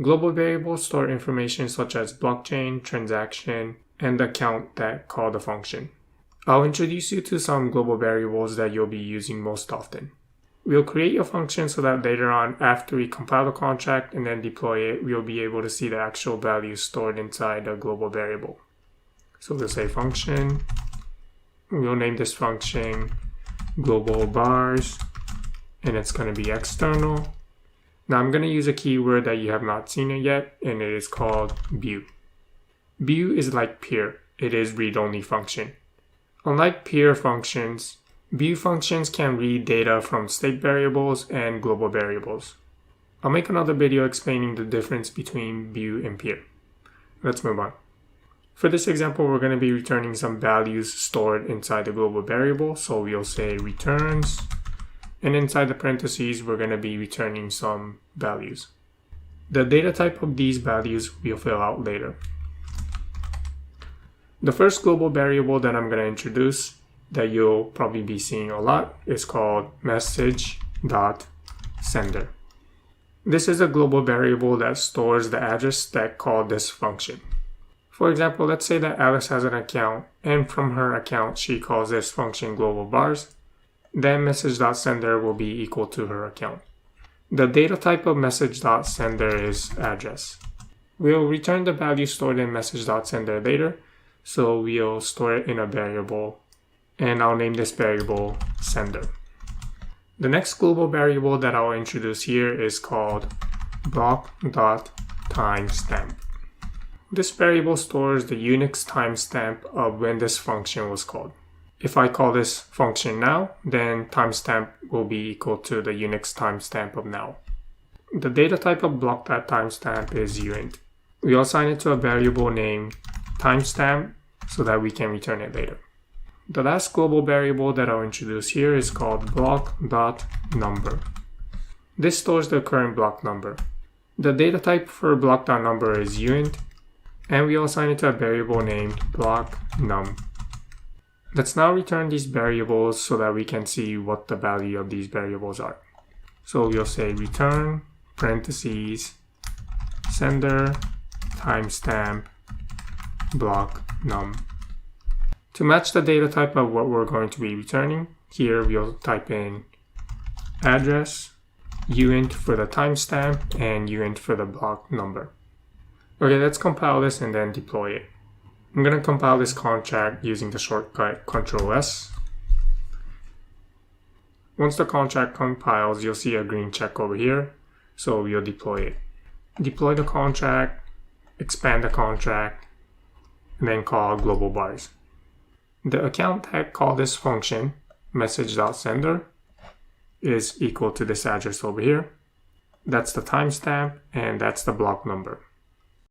Global variables store information such as blockchain, transaction, and the account that call the function. I'll introduce you to some global variables that you'll be using most often. We'll create a function so that later on, after we compile the contract and then deploy it, we'll be able to see the actual values stored inside a global variable. So we'll say function, we'll name this function global bars, and it's going to be external. Now I'm going to use a keyword that you have not seen it yet, and it is called view. View is like peer, it is read-only function. Unlike peer functions, view functions can read data from state variables and global variables. I'll make another video explaining the difference between view and peer. Let's move on. For this example, we're going to be returning some values stored inside the global variable. So we'll say returns, and inside the parentheses, we're going to be returning some values. The data type of these values we'll fill out later. The first global variable that I'm going to introduce that you'll probably be seeing a lot is called message.sender. This is a global variable that stores the address that called this function. For example, let's say that Alice has an account, and from her account she calls this function global bars. Then message.sender will be equal to her account. The data type of message.sender is address. We'll return the value stored in message.sender later, so we'll store it in a variable, and I'll name this variable sender. The next global variable that I'll introduce here is called block.timestamp. This variable stores the Unix timestamp of when this function was called. If I call this function now, then timestamp will be equal to the Unix timestamp of now. The data type of block.timestamp is uint. We'll assign it to a variable named timestamp so that we can return it later. The last global variable that I'll introduce here is called block.number. This stores the current block number. The data type for block.number is uint, and we'll assign it to a variable named block_num. Let's now return these variables so that we can see what the value of these variables are. So we'll say return parentheses sender timestamp block_num. To match the data type of what we're going to be returning, here we'll type in address, uint for the timestamp, and uint for the block number. Okay, let's compile this and then deploy it. I'm going to compile this contract using the shortcut Ctrl+S. Once the contract compiles, you'll see a green check over here, so we'll deploy it. Deploy the contract, expand the contract, and then call global bars. The account that called this function, message.sender, is equal to this address over here. That's the timestamp, and that's the block number.